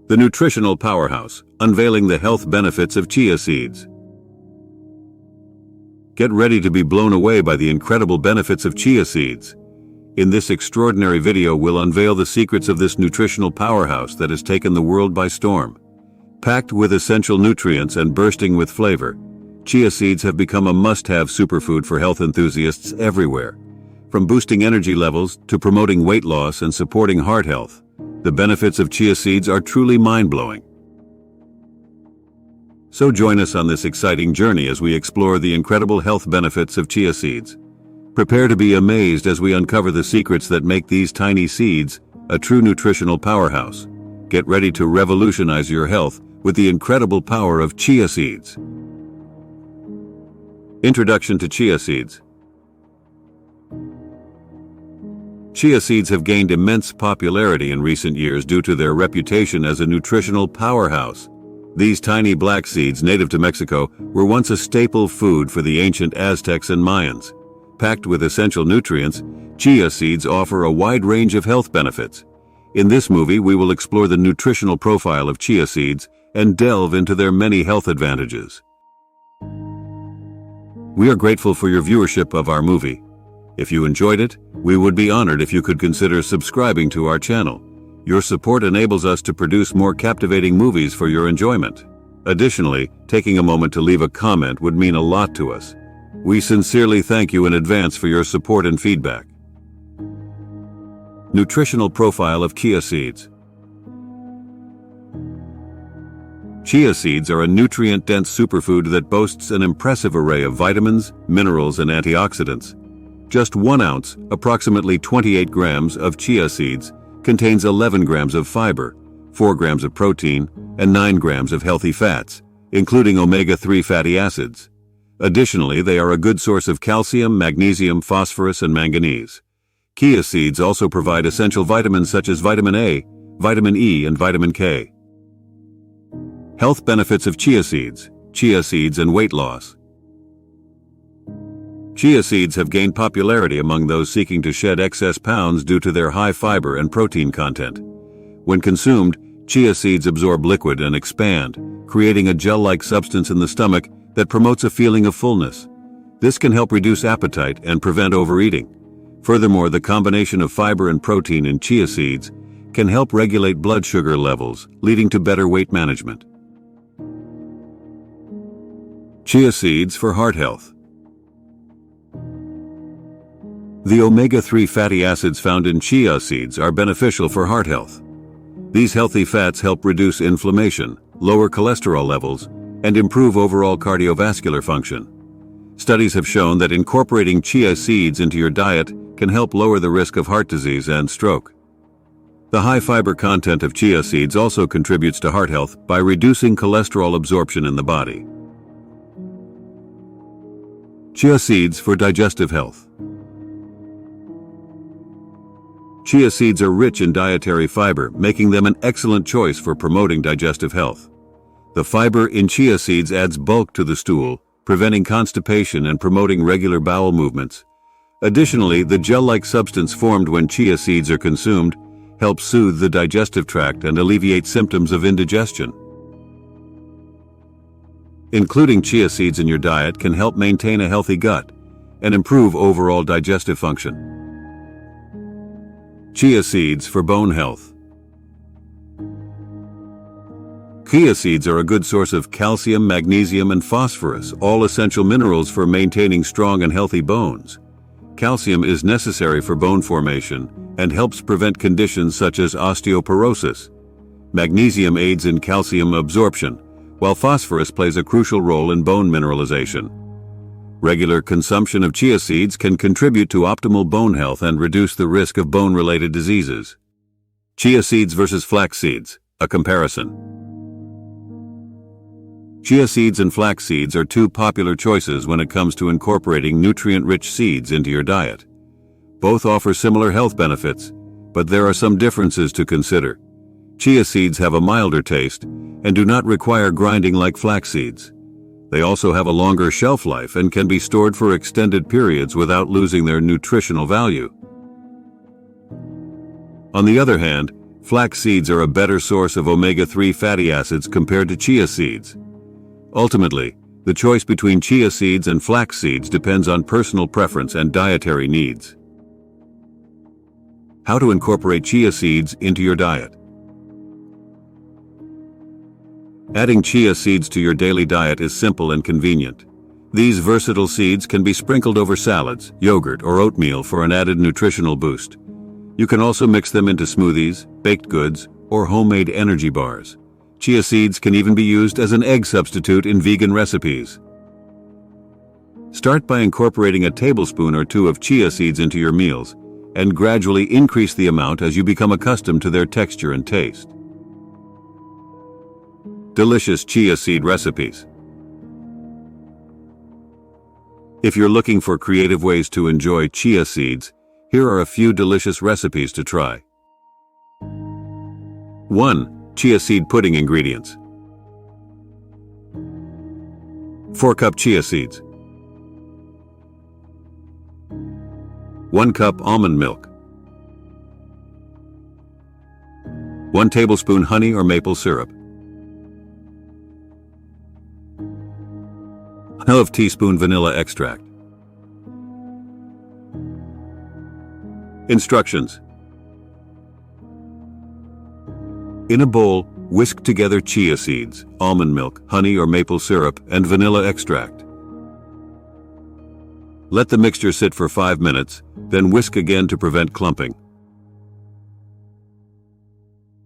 The Nutritional Powerhouse, unveiling the health benefits of chia seeds. Get ready to be blown away by the incredible benefits of chia seeds. In this extraordinary video, we'll unveil the secrets of this nutritional powerhouse that has taken the world by storm. Packed with essential nutrients and bursting with flavor, chia seeds have become a must-have superfood for health enthusiasts everywhere. From boosting energy levels to promoting weight loss and supporting heart health, the benefits of chia seeds are truly mind-blowing. So join us on this exciting journey as we explore the incredible health benefits of chia seeds. Prepare to be amazed as we uncover the secrets that make these tiny seeds a true nutritional powerhouse. Get ready to revolutionize your health with the incredible power of chia seeds. Introduction to chia seeds. Chia seeds have gained immense popularity in recent years due to their reputation as a nutritional powerhouse. These tiny black seeds, native to Mexico, were once a staple food for the ancient Aztecs and Mayans. Packed with essential nutrients, chia seeds offer a wide range of health benefits. In this movie, we will explore the nutritional profile of chia seeds and delve into their many health advantages. We are grateful for your viewership of our movie. If you enjoyed it, we would be honored if you could consider subscribing to our channel. Your support enables us to produce more captivating movies for your enjoyment. Additionally, taking a moment to leave a comment would mean a lot to us. We sincerely thank you in advance for your support and feedback. Nutritional profile of chia seeds. Chia seeds are a nutrient-dense superfood that boasts an impressive array of vitamins, minerals, and antioxidants. Just 1 ounce, approximately 28 grams, of chia seeds contains 11 grams of fiber, 4 grams of protein, and 9 grams of healthy fats, including omega-3 fatty acids. Additionally, they are a good source of calcium, magnesium, phosphorus, and manganese. Chia seeds also provide essential vitamins such as vitamin A, vitamin E, and vitamin K. Health benefits of chia seeds and weight loss. Chia seeds have gained popularity among those seeking to shed excess pounds due to their high fiber and protein content. When consumed, chia seeds absorb liquid and expand, creating a gel-like substance in the stomach that promotes a feeling of fullness. This can help reduce appetite and prevent overeating. Furthermore, the combination of fiber and protein in chia seeds can help regulate blood sugar levels, leading to better weight management. Chia seeds for heart health. The omega-3 fatty acids found in chia seeds are beneficial for heart health. These healthy fats help reduce inflammation, lower cholesterol levels, and improve overall cardiovascular function. Studies have shown that incorporating chia seeds into your diet can help lower the risk of heart disease and stroke. The high fiber content of chia seeds also contributes to heart health by reducing cholesterol absorption in the body. Chia seeds for digestive health. Chia seeds are rich in dietary fiber, making them an excellent choice for promoting digestive health. The fiber in chia seeds adds bulk to the stool, preventing constipation and promoting regular bowel movements. Additionally, the gel-like substance formed when chia seeds are consumed helps soothe the digestive tract and alleviate symptoms of indigestion. Including chia seeds in your diet can help maintain a healthy gut and improve overall digestive function. Chia seeds for bone health. Chia seeds are a good source of calcium, magnesium, and phosphorus, all essential minerals for maintaining strong and healthy bones. Calcium is necessary for bone formation and helps prevent conditions such as osteoporosis. Magnesium aids in calcium absorption, while phosphorus plays a crucial role in bone mineralization. Regular consumption of chia seeds can contribute to optimal bone health and reduce the risk of bone-related diseases. Chia seeds versus flax seeds, a comparison. Chia seeds and flax seeds are two popular choices when it comes to incorporating nutrient-rich seeds into your diet. Both offer similar health benefits, but there are some differences to consider. Chia seeds have a milder taste and do not require grinding like flax seeds. They also have a longer shelf life and can be stored for extended periods without losing their nutritional value. On the other hand, Flax seeds are a better source of omega-3 fatty acids compared to chia seeds. Ultimately, the choice between chia seeds and flax seeds depends on personal preference and dietary needs. How to incorporate chia seeds into your diet. Adding chia seeds to your daily diet is simple and convenient. These versatile seeds can be sprinkled over salads, yogurt, or oatmeal for an added nutritional boost. You can also mix them into smoothies, baked goods, or homemade energy bars. Chia seeds can even be used as an egg substitute in vegan recipes. Start by incorporating a tablespoon or two of chia seeds into your meals, and gradually increase the amount as you become accustomed to their texture and taste. Delicious chia seed recipes. If you're looking for creative ways to enjoy chia seeds, here are a few delicious recipes to try. 1. Chia seed pudding ingredients. 4 cup chia seeds. 1 cup almond milk. 1 tablespoon honey or maple syrup. 1/2 teaspoon vanilla extract. Instructions. In a bowl, whisk together chia seeds, almond milk, honey or maple syrup, and vanilla extract. Let the mixture sit for 5 minutes, then whisk again to prevent clumping.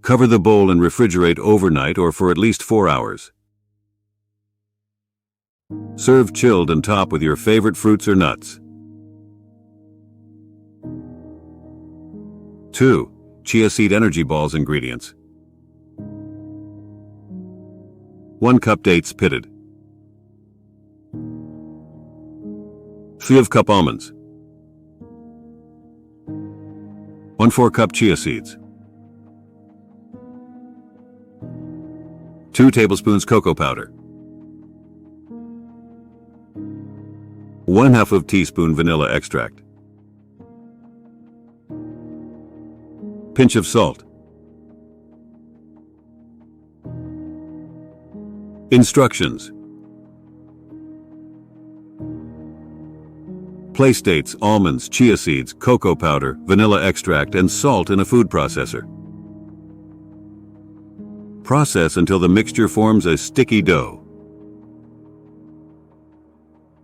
Cover the bowl and refrigerate overnight or for at least 4 hours. Serve chilled and top with your favorite fruits or nuts. 2. Chia seed energy balls ingredients. 1 cup dates pitted. 3 cup almonds. 1/4 cup chia seeds. 2 tablespoons cocoa powder. 1/2 teaspoon vanilla extract. Pinch of salt. Instructions. Place dates, almonds, chia seeds, cocoa powder, vanilla extract, and salt in a food processor. Process until the mixture forms a sticky dough.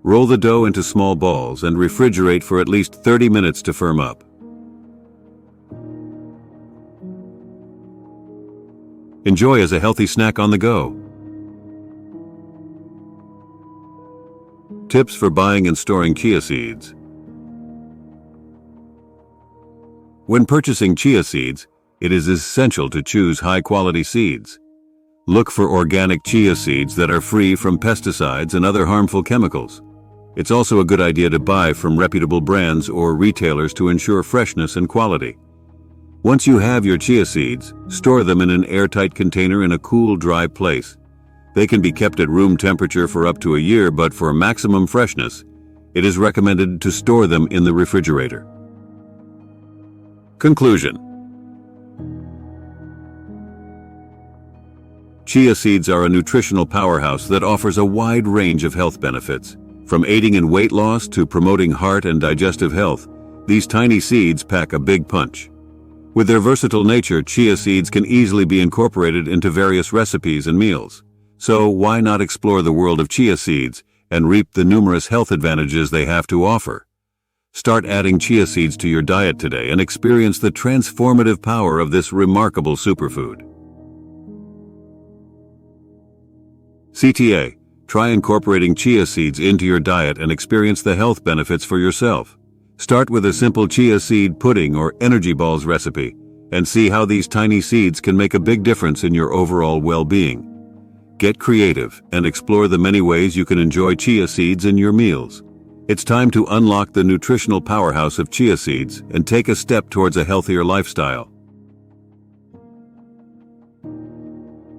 Roll the dough into small balls and refrigerate for at least 30 minutes to firm up. Enjoy as a healthy snack on the go. Tips for buying and storing chia seeds. When purchasing chia seeds, it is essential to choose high-quality seeds. Look for organic chia seeds that are free from pesticides and other harmful chemicals. It's also a good idea to buy from reputable brands or retailers to ensure freshness and quality. Once you have your chia seeds, store them in an airtight container in a cool, dry place. They can be kept at room temperature for up to a year, but for maximum freshness, it is recommended to store them in the refrigerator. Conclusion. Chia seeds are a nutritional powerhouse that offers a wide range of health benefits. From aiding in weight loss to promoting heart and digestive health, these tiny seeds pack a big punch. With their versatile nature, chia seeds can easily be incorporated into various recipes and meals. So why not explore the world of chia seeds and reap the numerous health advantages they have to offer? Start adding chia seeds to your diet today and experience the transformative power of this remarkable superfood. CTA. Try incorporating chia seeds into your diet and experience the health benefits for yourself. Start with a simple chia seed pudding or energy balls recipe and see how these tiny seeds can make a big difference in your overall well-being. Get creative and explore the many ways you can enjoy chia seeds in your meals. It's time to unlock the nutritional powerhouse of chia seeds and take a step towards a healthier lifestyle.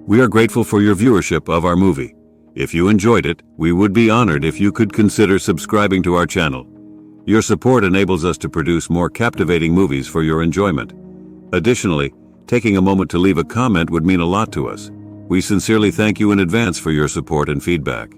We are grateful for your viewership of our movie. If you enjoyed it, we would be honored if you could consider subscribing to our channel. Your support enables us to produce more captivating movies for your enjoyment. Additionally, Taking a moment to leave a comment would mean a lot to us. We sincerely thank you in advance for your support and feedback.